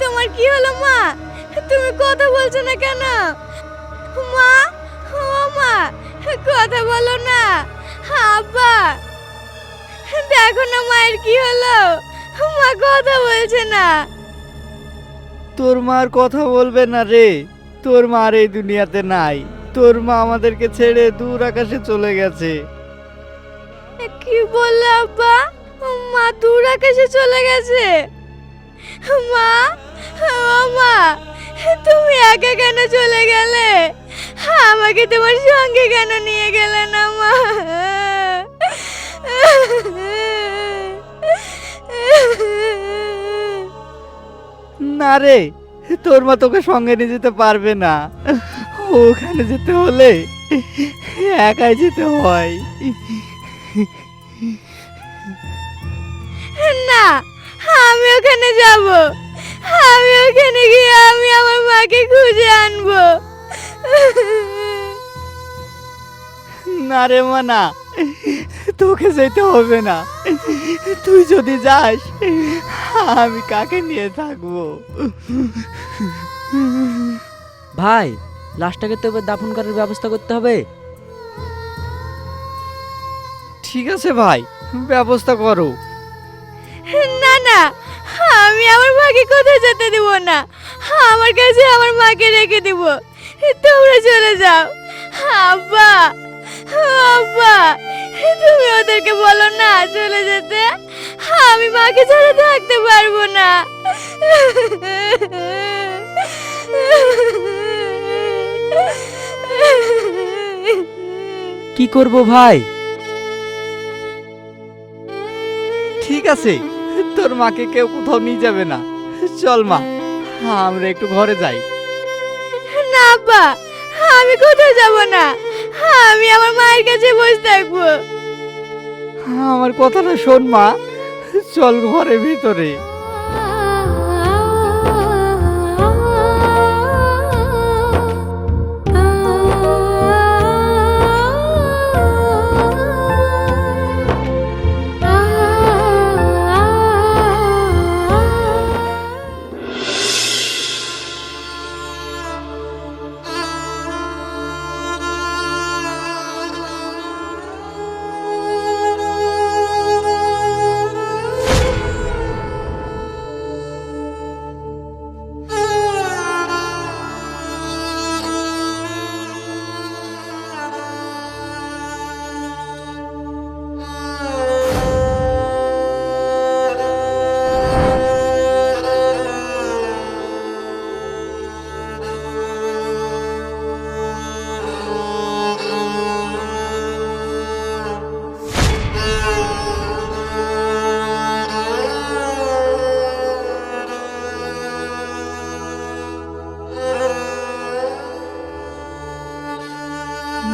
তোমার কি হলো মা? তুমি কথা বলছো না কেন? মা, ও মা, কথা বলো না। আব্বা, দেখো না মায়ের কি হলো, মা কথা বলছে না। তোর মার কথা বলবে না রে, তোর মা আর এই দুনিয়াতে নাই। তোর মা আমাদেরকে ছেড়ে দূর আকাশে চলে গেছে। কি বললে আব্বা? মা দূর আকাশে চলে গেছে? মা, ও মা, তুমি একা কেন চলে গেলে? আমাকে তোমার সঙ্গে কেন নিয়ে গেলে না মা? না রে, তোর মা তোকে সঙ্গে নিয়ে যেতে পারবে না। ওখানে যেতে হলে একাই যেতে হয়। না, আমি ওখানে যাব। আমি ওখানে গিয়ে আমি আমার মাকে খুঁজে আনবো। না রে মা, না, তোকে যেতে হবে না। তুই যদি যাস, আমি কাকে নিয়ে থাকবো? ভাই, লাশটাকে তো এবার দাফন করার ব্যবস্থা করতে হবে। ঠিক আছে ভাই, ব্যবস্থা করো। না না, আমি আমার মাকে কোথাও যেতে দেব না। আমার কাছে আমার মাকে রেখে দেব। তোমরা চলে যাও। আব্বা, আব্বা, তুমি ওদেরকে বলো না চলে যেতে। আমি মাকে ছাড়া থাকতে পারবো না। কি করব ভাই? ঠিক আছে, তোর মাকে কেউ কোথাও নিয়ে যাবে না। চল মা, আমরা একটু ঘরে যাই। না আব্বা, আমি কোথাও যাব না। আমি আমার মায়ের কাছে বসে থাকবো। আমার কথাটা শোন মা, চল ঘরের ভিতরে।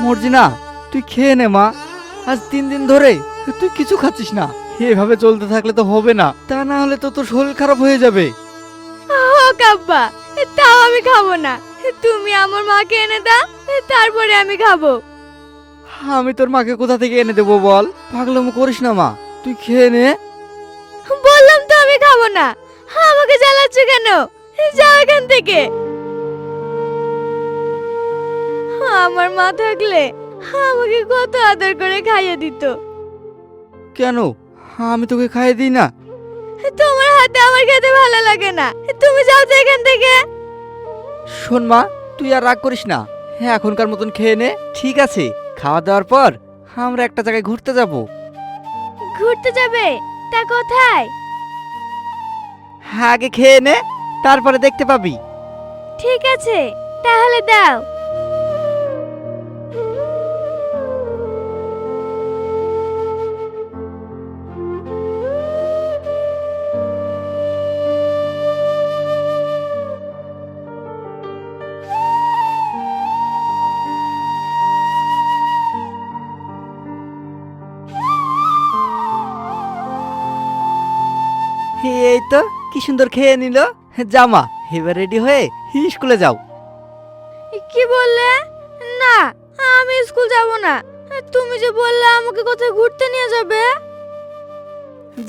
মর্জিনা, তুই খেয়ে নে মা। আজ 3 দিন ধরে তুই কিছু খাচ্ছিস না। এভাবে চলতে থাকলে তো হবে না, তা না হলে তো তোর শরীর খারাপ হয়ে যাবে। ও কাব্বা, তাও আমি খাবো না। তুমি আমার মাকে এনে দাও, তারপরে আমি খাবো। আমি তোর মাকে কোথা থেকে এনে দেবো বল? পাগলামো করিস না মা, তুই খেয়ে নে। বললাম তো আমি খাবো না। আমাকে জ্বালাচ্ছ কেন? যাও এখান থেকে। আমার মা থাকলে আমাকে কত আদর করে খাইয়ে দিত। কেন, আমি তোকে খাইয়ে দিই না? তোমার হাতে আমার খেতে ভালো লাগে না। তুমি যাও তো এখান থেকে। শোন মা, তুই আর রাগ করিস না। হ্যাঁ, এখনকার মতন খেয়ে নে। ঠিক আছে, খাওয়া দাওয়ার পর আমরা একটা জায়গায় ঘুরতে যাব। ঘুরতে যাবে? তা কোথায়? হ্যাঁ, আগে খেয়ে নে, তারপরে দেখতে পাবি। ঠিক আছে, তাহলে দাও। এই তো কি সুন্দর খেয়ে নিল। জামা, এবার রেডি হয়ে স্কুলে যাও। কি বললে? না, আমি স্কুল যাব না। তুমি যে বললে আমাকে কোথায় ঘুরতে নিয়ে যাবে।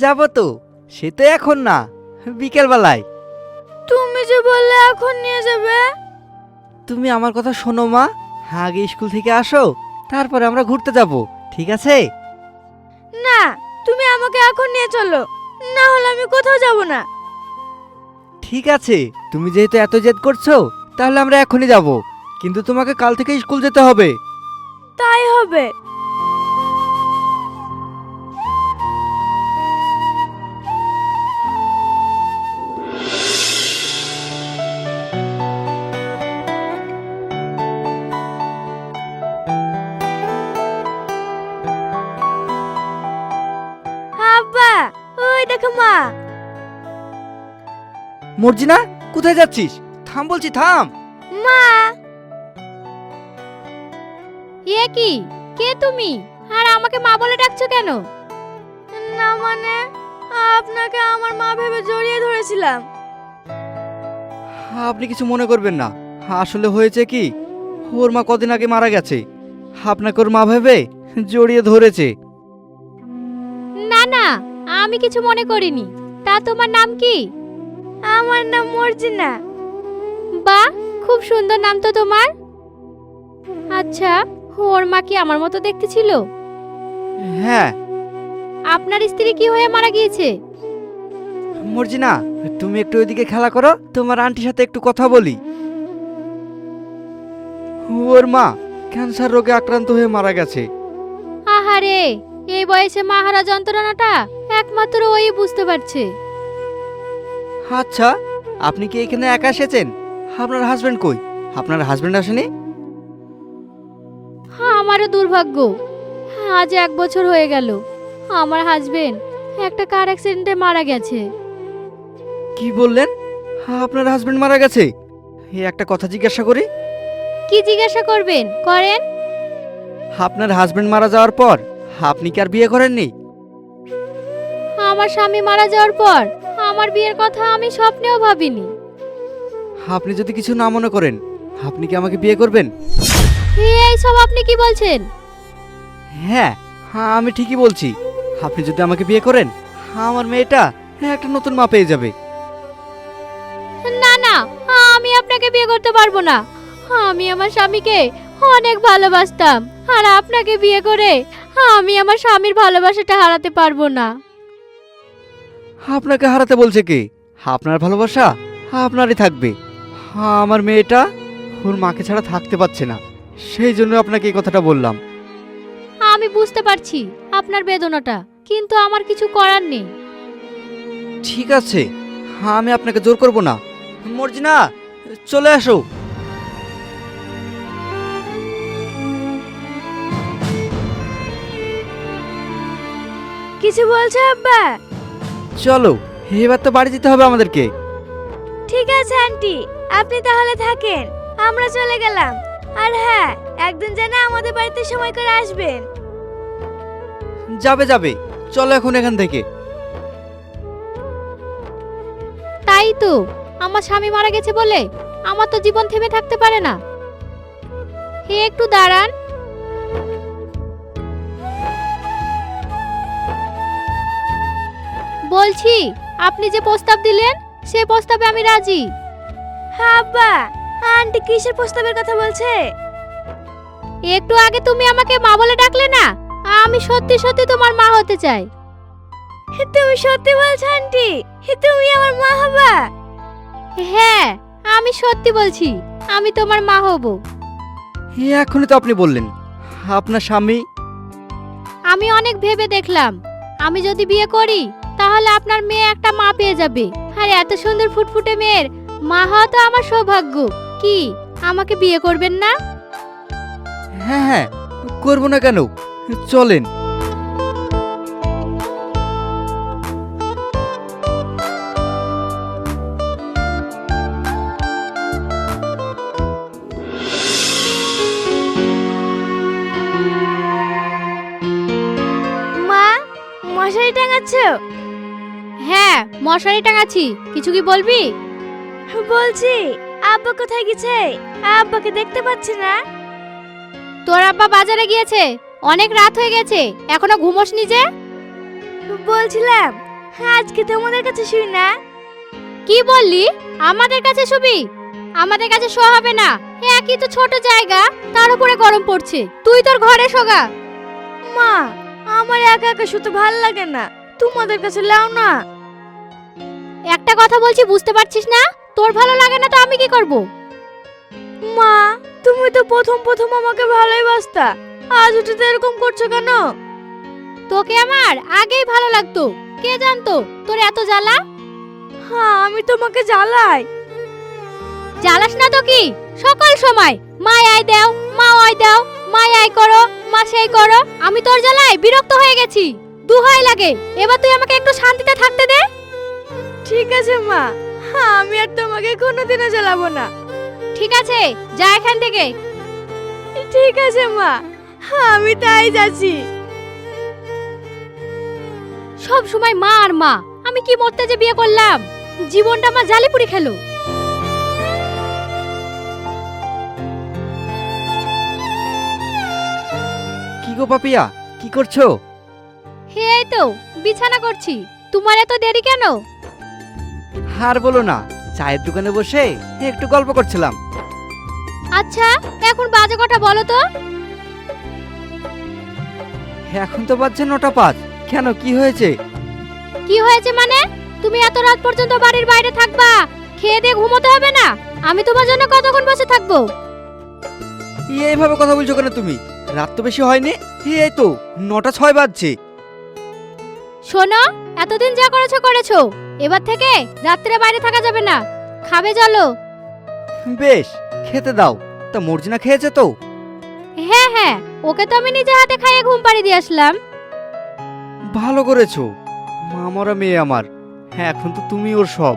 যাব তো, সে তো এখন না, বিকেল বেলায়। তুমি তুমি যে বললে এখন নিয়ে যাবে। তুমি আমার কথা শোনো মা, আগে স্কুল থেকে আসো, তারপরে আমরা ঘুরতে যাব, ঠিক আছে? না, তুমি আমাকে এখন নিয়ে চলো, না হলে আমি কোথাও যাব না। ঠিক আছে, তুমি যেহেতু এত জেদ করছো তাহলে আমরা এখনই যাব, কিন্তু তোমাকে কাল থেকে স্কুল যেতে হবে। তাই হবে। আব্বা, ওই দেখো মা। মর্জিনা, কোথায় যাচ্ছিস? থাম বলছি, থাম। মা, এ কি? কে তুমি? আর আমাকে মা বলে ডাকছো কেন? না মানে আপনাকে আমার মা ভেবে জড়িয়ে ধরেছিলাম। আপনি কিছু মনে করবেন না, আসলে হয়েছে কি, ওর মা কদিন আগে মারা গেছে, আপনাকে ওর মা ভেবে জড়িয়ে ধরেছে। না না, আমি কিছু মনে করিনি। তা তোমার নাম কি? আমার নাম মর্জিনা। বাহ, খুব সুন্দর নাম তো তোমার। আচ্ছা, ওর মা কি আমার মতো দেখতে ছিল? হ্যাঁ। আপনার স্ত্রী কি হয়ে মারা গিয়েছে? মর্জিনা, তুমি একটু ওইদিকে খেলা করো, তোমার আন্টির সাথে একটু কথা বলি। ওর মা ক্যান্সার রোগে আক্রান্ত হয়ে মারা গেছে। আহারে, এই বয়সে মা হারা যন্ত্রণাটা একমাত্র ওই বুঝতে পারছে। আচ্ছা, আপনি কি এখানে একা এসেছেন? আপনার হাজবেন্ড কই? আপনার হাজবেন্ড আসেনি? আমারও দুর্ভাগ্য, আজ 1 বছর হয়ে গেল আমার হাজবেন্ড একটা কার অ্যাক্সিডেন্টে মারা গেছে। কি বললেন? আপনার হাজবেন্ড মারা গেছে? একটা কথা জিজ্ঞাসা করি। কি জিজ্ঞাসা করবেন, করেন। আপনার হাজবেন্ড মারা যাওয়ার পর আপনি কি আর বিয়ে করেননি? আমার স্বামী মারা যাওয়ার পর আমার বিয়ের কথা আমি স্বপ্নেও ভাবিনি। আপনি যদি কিছু না মনে করেন, আপনি কি আমাকে বিয়ে করবেন? এই সব আপনি কি বলছেন? হ্যাঁ, আমি ঠিকই বলছি। আপনি যদি আমাকে বিয়ে করেন, আমার মেয়েটা একটা নতুন মা পেয়ে যাবে। না না, আমি আপনাকে বিয়ে করতে পারবো না। আমি আমার স্বামীকে অনেক ভালোবাসতাম, আর আপনাকে বিয়ে করে আমি আমার স্বামীর ভালোবাসাটা হারাতে পারবো না। আপনাকে হারাতে বলছে কে? আপনার ভালোবাসা আপনারই থাকবে। আমার মেয়েটা ওর মাকে ছাড়া থাকতে পারছে না, সেই জন্য আপনাকে এই কথাটা বললাম। আমি বুঝতে পারছি আপনার বেদনাটা, কিন্তু আমার কিছু করার নেই। ঠিক আছে, আমি আপনাকে জোর করব না। মর্জিনা, চলে আসো। কিছু বলছো আব্বা? চলো, এবার তো বাড়ি যেতে হবে আমাদেরকে। ঠিক আছে আন্টি, আপনি তাহলে থাকেন, আমরা চলে গেলাম। আর হ্যাঁ, একদিন যেন আমাদের বাড়িতে সময় করে আসবেন। যাবে যাবে, চলো এখন এখান থেকে। তাই তো, আমার স্বামী মারা গেছে বলে আমার তো জীবন থেমে থাকতে পারে না। হে, একটু দাঁড়ান। বলছি, আপনি যে প্রস্তাব দিলেন সেই প্রস্তাবে আমি রাজি। হ্যাঁ আব্বা, আন্টি কিসের প্রস্তাবের কথা বলছে? একটু আগে তুমি আমাকে মা বলে ডাকলে না, আমি সত্যি সত্যি তোমার মা হতে চাই। তুমি সত্যি বলছো আন্টি? তুমি আমার মা হবা? হ্যাঁ, আমি সত্যি বলছি, আমি তোমার মা হব। এখনই তো আপনি বললেন আপনার স্বামী। আমি অনেক ভেবে দেখলাম, আমি যদি বিয়ে করি তাহলে আপনার মেয়ে একটা মা পেয়ে যাবে, আর এত সুন্দর ফুটফুটে মেয়ের মা হওয়া তো আমার সৌভাগ্য। কি আমাকে বিয়ে করবেন না? হ্যাঁ হ্যাঁ, করবো না কেন, চলেন। মা, মশারি টাঙাচ্ছ? হ্যাঁ, মশারি টাঙাচ্ছি। কিছু কি বলবি? বলছি, আব্বা কোথায় গেছে? আব্বাকে দেখতে পাচ্ছি না। তোর আব্বা বাজারে গিয়েছে, অনেক রাত হয়ে গেছে, এখনো ঘুমোসনি যে? বলছিলাম, আজকে তোমাদের কাছে শুই না। কি বললি? আমাদের কাছে শুবি? আমাদের কাছে শোয়া হবে না, একই তো ছোট জায়গা, তার উপরে গরম পড়ছে। তুই তোর ঘরে শোগা। মা, আমার একা একা শুতে ভাল লাগে না, তোমাদের কাছে লাও না। একটা কথা বলছি, বুঝতে পারছিস না? তোর ভালো লাগে না তো আমি কি করব? মা, তুমি তো প্রথম প্রথম আমাকে ভালোই বাসতা, আজ উঠে এরকম করছো কেন? তোকে আমার আগেই ভালো লাগতো, কে জানতো তোর এত জ্বালা? হ্যাঁ, আমি তোমাকে জ্বালাই। জ্বালাস না তো কি? সকল সময় মা আই দাও, মা ওই দাও, মা আই করো, মা সেই করো। আমি তোর জ্বালায় বিরক্ত হয়ে গেছি, দুহাই লাগে। এবার তুই আমাকে একটু শান্তিতে থাকতে দে। ঠিক আছে মা, হ্যাঁ, আমি আর তোমাকে কোনোদিনও জ্বালাবো না। ঠিক আছে, যা এখান থেকে। ঠিক আছে মা, হ্যাঁ, আমি তাই যাচ্ছি। সব সময় মা আর মা। আমি কি মরতে যে বিয়ে করলাম? জীবনটা আমার জালিপুরি খেলো। কি গো পাপিয়া, কি করছো? হে, এই তো বিছানা করছি। তোমার এত দেরি কেন? আর বলো না, চায়ের দোকানে বসে একটু গল্প করছিলাম। আচ্ছা, এখন বাজে কটা বলো তো? এখন তো বাজছে 9টা 5। কেন, কি হয়েছে? কি হয়েছে মানে? তুমি এত রাত পর্যন্ত বাড়ির বাইরে থাকবা, খেয়ে দিয়ে ঘুমোতে হবে না? আমি তোমার জন্য কতক্ষণ বসে থাকবো? এইভাবে কথা বলছো কেন তুমি? রাত তো বেশি হয়নি, এই তো 9টা 6 বাজছে। শোনো, এতদিন যা করেছো করেছো, এবার থেকে রাত্রে বাইরে থাকা যাবে না। খাবে চলো। বেশ, খেতে দাও। তা মর্জিনা খেয়েছে তো? হ্যাঁ হ্যাঁ, ওকে তো আমি নিজে হাতে খাইয়ে ঘুম পাড়িয়ে দিয়ে আসলাম। ভালো করেছো। মামারা মেয়ে আমার, হ্যাঁ, এখন তো তুমি ওর সব।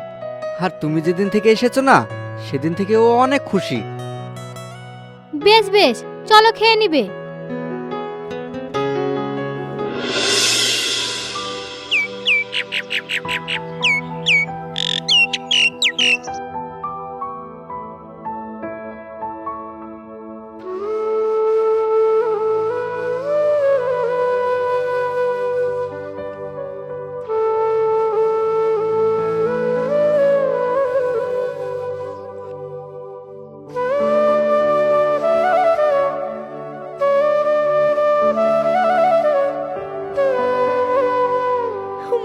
আর তুমি যেদিন থেকে এসেছো না, সেদিন থেকে ও অনেক খুশি। বেশ বেশ, চলো খেয়ে নিবে।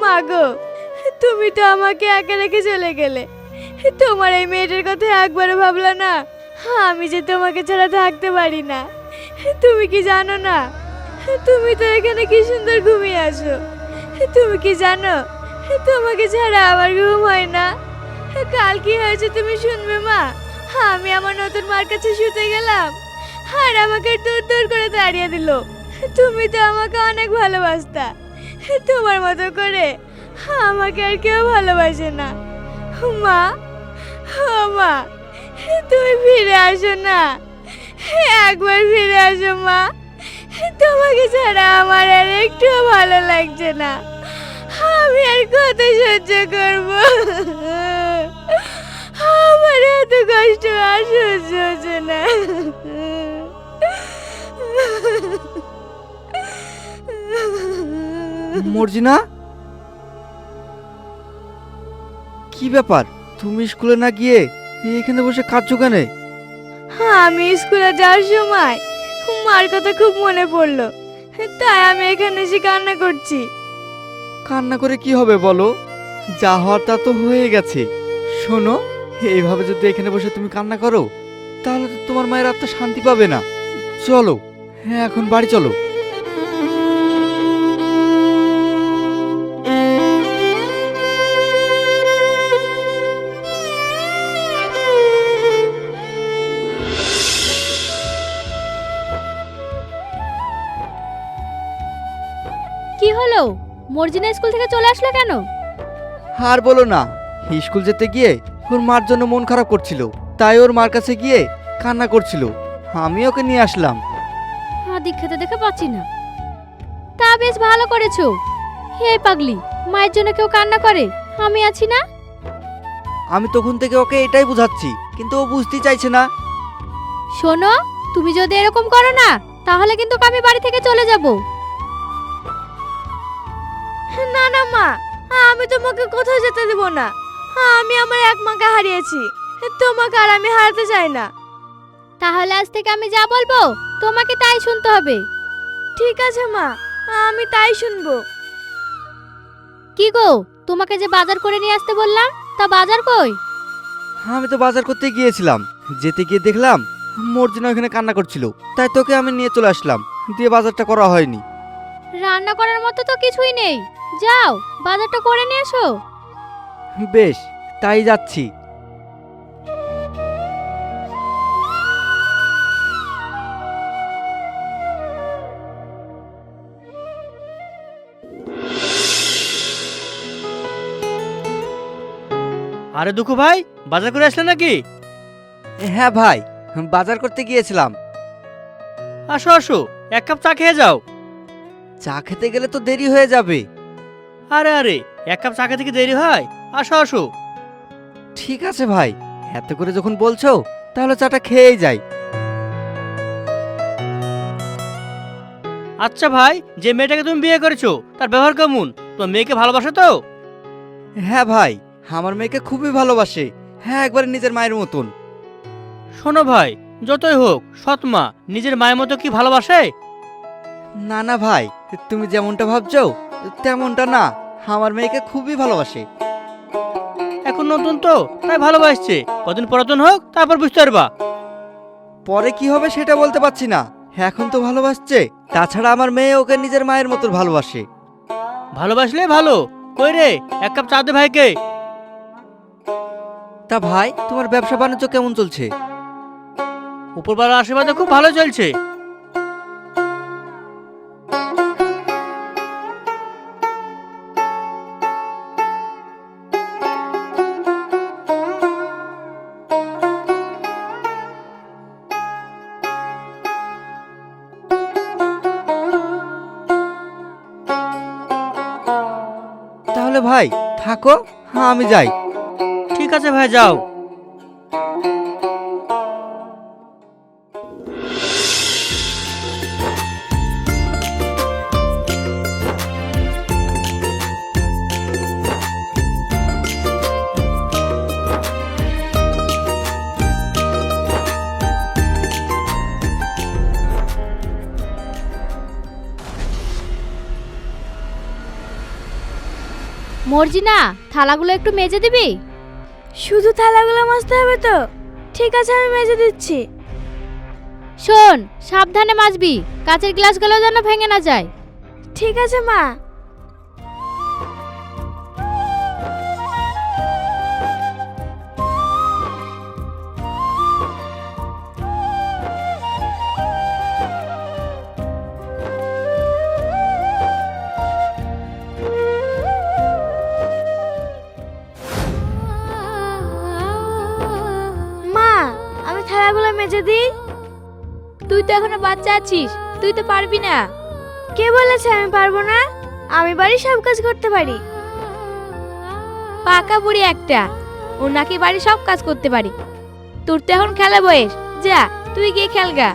মা গো, তুমি তো আমাকে একা রেখে চলে গেলে। তোমার এই মেয়েটার কথা একবারও ভাবলা না? আমি যে তোমাকে ছাড়া থাকতে পারি না। তুমি কি জানো না? তুমি তো এখানে কি সুন্দর ঘুমিয়ে আসো। তুমি কি জানো, তোমাকে ছাড়া আমার ঘুম হয় না। কাল কি হয়েছে তুমি শুনবে মা? আমি আমার নতুন মার কাছে শুতে গেলাম, আর আমাকে দূর দূর করে তাড়িয়ে দিল। তুমি তো আমাকে অনেক ভালোবাসতা, তোমার মতো করে আমাকে আর কেউ ভালোবাসে না। মা, ও মা, তুমি ফিরে আসো না, একবার ফিরে আসো মা। তোমাকে ছাড়া আমার আর একটু ভালো লাগছে না। আমি আর কত সহ্য করব? আমার এত কষ্ট আর সহ্য হচ্ছে না। মর্জিনা, কি ব্যাপার? তুমি স্কুলে না গিয়ে এখানে বসে কাঁদছো কেন? আমি স্কুলে যাওয়ার সময় মার কথা খুব মনে পড়লো, তাই আমি এখানে এসে কান্না করছি। কান্না করে কি হবে বলো? যা হওয়ার তা তো হয়ে গেছে। শোনো, এইভাবে যদি এখানে বসে তুমি কান্না করো, তাহলে তো তোমার মায়ের আত্মা শান্তি পাবে না। চলো, হ্যাঁ, এখন বাড়ি চলো। কি হলো? মর্জিনা স্কুল থেকে চলে আসলো কেন? আর বলো না, স্কুল যেতে গিয়ে ওর মার জন্য মন খারাপ করছিল, তাই ওর মার কাছে গিয়ে কান্না করছিল। আমি ওকে নিয়ে আসলাম। হাদিক খেতে দেখে পাচ্ছি না। তা বেশ ভালো করেছো। হে পাগলি, মায়ের জন্য কেউ কান্না করে, আমি আছি না? আমি তখন থেকে ওকে এটাই বুঝাচ্ছি, কিন্তু ও বুঝতেই চাইছে না। শোনো, তুমি যদি এরকম করো না, তাহলে কিন্তু আমি বাড়ি থেকে চলে যাব। না না মা, আমি তোমাকে কোথাও যেতে দেব না। আমি আমার এক মাকে হারিয়েছি, তোমাকে আর আমি হারাতে চাই না। তাহলে আজ থেকে আমি যা বলবো তোমাকে তাই শুনতে হবে। ঠিক আছে মা, আমি তাই শুনবো। কি গো, তোমাকে যে বাজার করে নিয়ে আসতে বললাম, তা বাজার কই? আমি তো বাজার করতে গিয়েছিলাম, যেতে গিয়ে দেখলাম মর্জিনা ওখানে কান্না করছিল, তাই তোকে আমি নিয়ে চলে আসলাম, দিয়ে বাজারটা করা হয়নি। রান্না করার মতো তো কিছুই নেই, যাও বাজারটা করে নিয়ে এসো। বেশ, তাই যাচ্ছি। আরে দুঃখু ভাই, বাজার করে আসলে নাকি? হ্যাঁ ভাই, বাজার করতে গিয়েছিলাম। আসো আসো, এক কাপ চা খেয়ে যাও। চা খেতে গেলে তো দেরি হয়ে যাবে। আরে আরে, এক কাপ চা খেতে কি দেরি হয়? আসো আসো। ঠিক আছে ভাই, এত করে যখন বলছো তাহলে চাটা খেয়েই যাই। আচ্ছা ভাই, যে মেয়েটাকে তুমি বিয়ে করেছো তার ব্যবহার কেমন? তোমার মেয়েকে ভালোবাসো তো? হ্যাঁ ভাই, আমার মেয়েকে খুবই ভালোবাসে, হ্যাঁ একবারে নিজের মায়ের মতন। শোনো ভাই, যতই হোক সৎ মা নিজের মায়ের মতো কি ভালোবাসে? না না ভাই, তুমি যেমনটা ভাবছো তেমনটা না, আমার মেয়েকে খুবই ভালোবাসে। এখন নতুন তো তাই ভালোবাসছে, কদিন পুরাতন হোক তারপর বুঝতে পারবা। পরে কি হবে সেটা বলতে পারছি না, এখন তো ভালোবাসছে। তাছাড়া আমার মেয়ে ওকে নিজের মায়ের মতন ভালোবাসে। ভালোবাসলে ভালো। কই রে, এক কাপ চা দে ভাইকে। তা ভাই, তোমার ব্যবসা বাণিজ্য কেমন চলছে? উপরবালার আশীর্বাদে খুব ভালো চলছে। তাহলে ভাই থাকো, হ্যাঁ আমি যাই। ঠিক আছে ভাই, যাও। মর্জিনা, থালাগুলো একটু মেজে দিবি? শুধু থালাগুলো মাজতে হবে তো? ঠিক আছে, আমি মেজে দিচ্ছি। শোন, সাবধানে মাজবি, কাচের গ্লাসগুলো যেন ভেঙে না যায়। ঠিক আছে মা। মা, আমি থালাগুলো মেজে দিই। তুই তো এখনো বাচ্চা আছিস, তুই তো পারবি না। কে বলেছে আমি পারবো না? আমি বাড়ির সব কাজ করতে পারি। পাকা বুড়ি একটা, ও নাকি বাড়ি সব কাজ করতে পারি। তোর তো এখন খেলা বয়স, যা তুই গিয়ে খেলগা।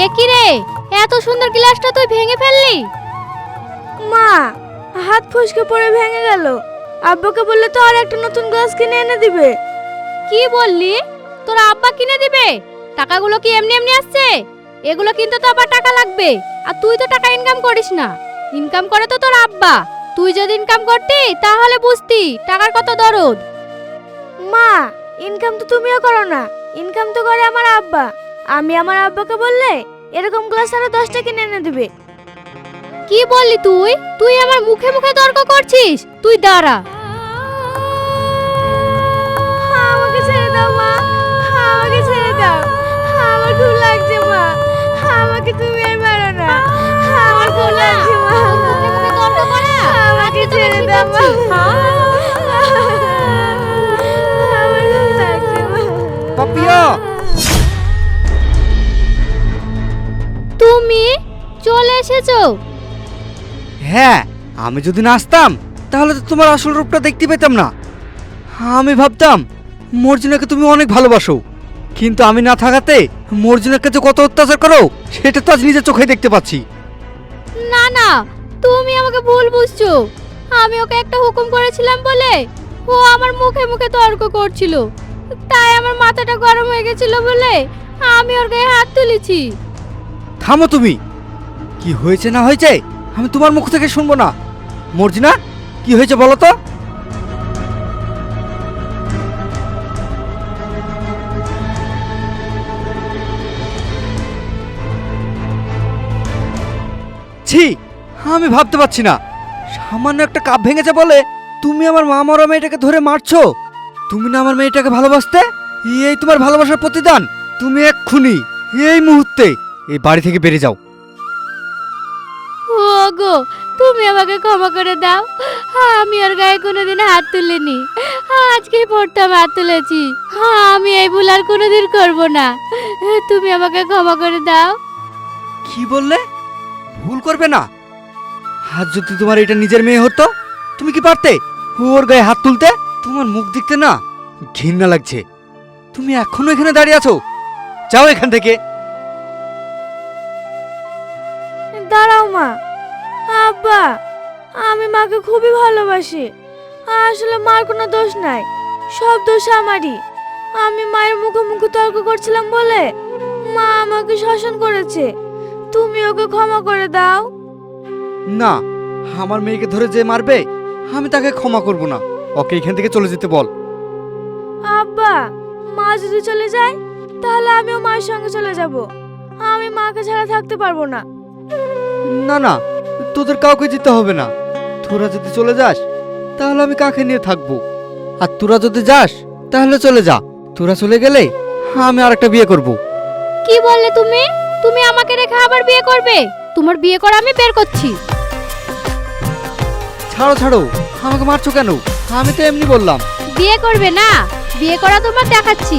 এ কি রে, এত সুন্দর গ্লাসটা তুই ভেঙে ফেললি? মা, হাত ফসকে পড়ে ভেঙে গেল। আব্বাকে বললে তো আর একটা নতুন গ্লাস কিনে এনে দিবে। কি বললি? তোর আব্বা কিনে দিবে? টাকাগুলো কি এমনি এমনি আসছে? এগুলো কিনতে তো আবার টাকা লাগবে, আর তুই তো টাকা ইনকাম করিস না। ইনকাম করে তো তোর আব্বা। তুই যদি ইনকাম করতি তাহলে বুঝতি টাকার কত দরদ। মা, ইনকাম তো তুমিও করো না, ইনকাম তো করে আমার আব্বা। আমি আমার আব্বাকে বললে এরকম গ্লাস আরো 10টা কিনে এনে দিবে। কি বললি তুই? তুই আমার মুখে মুখে তর্ক করছিস? তুই দাঁড়া। আমাকে তুমি আর মারো না, আমার ভুল হয়েছে মা, মুখে মুখে তর্ক করা আমাকে আজকে তো ছেড়ে বেশি দাও মা। করছি। আমার ভুল লাগছে মা। পাপিয়া, তুমি চলে এসেছো? হ্যাঁ, আমি যদি না আসতাম তাহলে তো তোমার আসল রূপটা দেখতে পেতাম না। আমি ভাবতাম মর্জিনাকে তুমি অনেক ভালোবাসো, কিন্তু আমি না থাকাতে মর্জিনাকে যে কত অত্যাচার করো সেটা তো আজ নিজের চোখে দেখতে পাচ্ছি। না না, তুমি আমাকে ভুল বুঝছো। আমি ওকে একটা হুকুম করেছিলাম বলে ও আমার মুখে মুখে তর্ক করছিল, তাই আমার মাথাটা গরম হয়ে গেছিল বলে আমি ওর গায়ে হাত তুলেছি। থামো তুমি, কি হয়েছে না হয়েছে আমি তোমার মুখ থেকে শুনবো না। মর্জিনা, কি হয়েছে বলো তো? ছি, আমি ভাবতে পারছি না, সামান্য একটা কাপ ভেঙেছে বলে তুমি আমার মা মরা মেয়েটাকে ধরে মারছো। তুমি না আমার মেয়েটাকে ভালোবাসতে, এই তোমার ভালোবাসার প্রতিদান। তুমি এক্ষুনি এই মুহূর্তে এই বাড়ি থেকে বেরিয়ে যাও। ওগো, তুমি আমাকে ক্ষমা করে দাও। আমি ওর গায়ে কোনোদিন হাত তুলিনি, আজকেই প্রথম হাত তুলেছি। আমি এই ভুল আর কোনোদিন করব না। তুমি আমাকে ক্ষমা করে দাও। কি বললে? ভুল করবে না? আজ যদি তোমার এটা নিজের মেয়ে হতো, তুমি কি পারতে ওর গায়ে হাত তুলতে? তোমার মুখ দেখতে না ঘৃণা লাগছে। তুমি এখনো এখানে দাঁড়িয়ে আছো? যাও এখান থেকে। দাঁড়াও মা। আব্বা, আমি মাকে খুবই ভালোবাসি। আসলে মার কোনো দোষ নাই, সব দোষ আমারই। আমি মায়ের মুখে মুখে তর্ক করছিলাম বলে মা আমাকে শাসন করেছে। তুমি ওকে ক্ষমা করে দাও। না, আমার মেয়েকে ধরে যে মারবে আমি তাকে ক্ষমা করব না। ওকে এখান থেকে চলে যেতে বল। আব্বা, মা যদি চলে যায় তাহলে আমিও মায়ের সঙ্গে চলে যাব। আমি মাকে ছাড়া থাকতে পারবো না। না না, তোদের কাউকে যেতে হবে না। তোরা যদি চলে যাস তাহলে আমি কাকে নিয়ে থাকবো? আর তোরা যদি যাস তাহলে চলে যা। তোরা চলে গেলে আমি আরেকটা বিয়ে করব। কি বললে তুমি? তুমি আমাকে রেখে আবার বিয়ে করবে? তোমার বিয়ে করা আমি বের করছি। ছাড়ো ছাড়ো, আমাকে মারছো কেন? আমি তো এমনি বললাম। বিয়ে করবে না? বিয়ে করা তোমার দেখাচ্ছি।